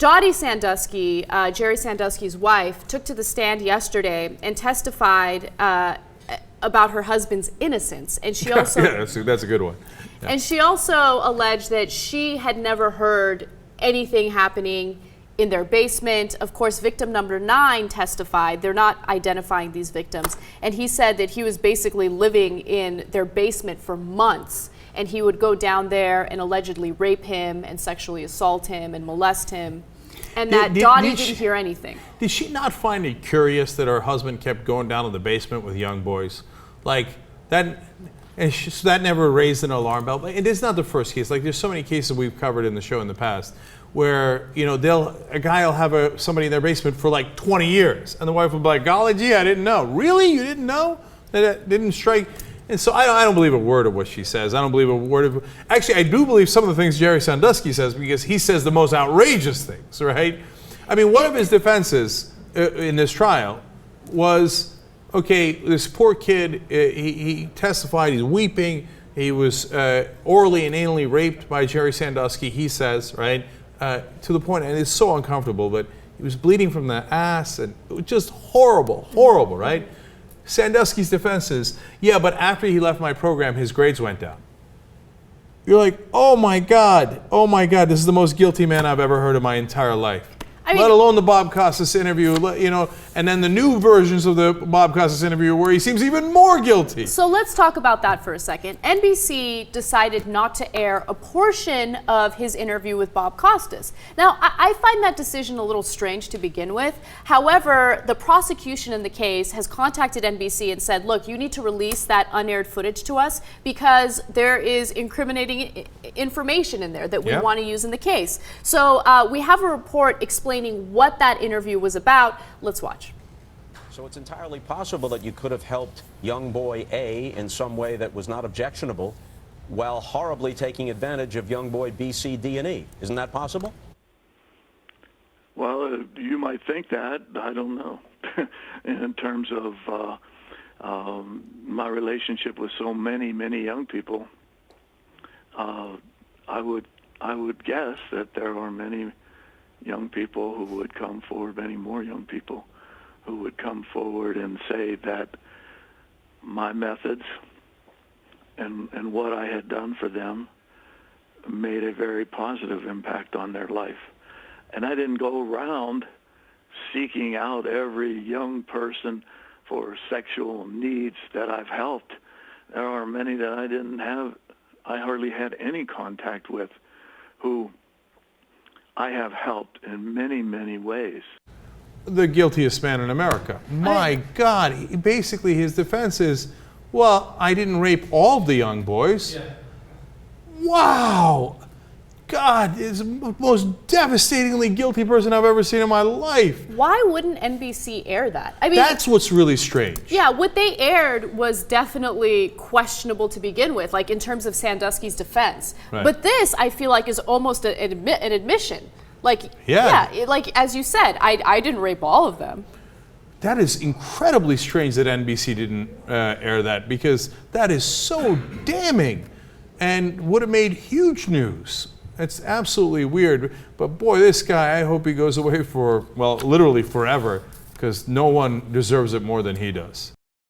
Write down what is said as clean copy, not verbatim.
Dottie Sandusky, Jerry Sandusky's wife, took to the stand yesterday and testified about her husband's innocence. And she also that's a good one. Yeah. And she also alleged that she had never heard anything happening in their basement. Of course, victim number 9 testified. They're not identifying these victims. And he said that he was basically living in their basement for months. And he would go down there and allegedly rape him and sexually assault him and molest him. And that Dottie didn't hear anything. Did she not find it curious that her husband kept going down to the basement with young boys? Like, that, and so that never raised an alarm bell. It is not the first case. Like, there's so many cases we've covered in the show in the past where, you know, a guy will have somebody in their basement for like 20 years. And the wife will be like, golly gee, I didn't know. Really? You didn't know? That didn't strike? And so I don't believe a word of what she says. I don't believe a word of... Actually, I do believe some of the things Jerry Sandusky says because he says the most outrageous things, right? I mean, one of his defenses in this trial was, okay, this poor kid, he testified, he's weeping. He was orally and anally raped by Jerry Sandusky, he says, right? To the point, and it's so uncomfortable, but he was bleeding from the ass, and it was just horrible, horrible, right? Sandusky's defense is, yeah, but after he left my program, his grades went down. You're like, oh my God, this is the most guilty man I've ever heard in my entire life. I mean, let alone the Bob Costas interview, you know, and then the new versions of the Bob Costas interview where he seems even more guilty. So let's talk about that for a second. NBC decided not to air a portion of his interview with Bob Costas. Now, I find that decision a little strange to begin with. However, the prosecution in the case has contacted NBC and said, look, you need to release that unaired footage to us because there is incriminating information in there that we want to use in the case. So we have a report explaining what that interview was about. Let's watch. So it's entirely possible that you could have helped young boy A in some way that was not objectionable while horribly taking advantage of young boy B, C, D, and E. Isn't that possible? Well, you might think that. I don't know. In terms of my relationship with so many young people, I would guess that there are many young people who would come forward, many more young people who would come forward and say that my methods and what I had done for them made a very positive impact on their life. And I didn't go around seeking out every young person for sexual needs that I've helped. There are many that I hardly had any contact with, who I have helped in many ways. The guiltiest man in America. My God, basically his defense is, well, I didn't rape all the young boys. Yeah. Wow. God, is the most devastatingly guilty person I've ever seen in my life. Why wouldn't NBC air that? I mean, that's what's really strange. Yeah, what they aired was definitely questionable to begin with, like in terms of Sandusky's defense. Right. But this, I feel like, is almost an admission. Like, like as you said, I didn't rape all of them. That is incredibly strange that NBC didn't air that, because that is so damning and would have made huge news. It's absolutely weird. But boy, this guy, I hope he goes away for, well, literally forever, because no one deserves it more than he does.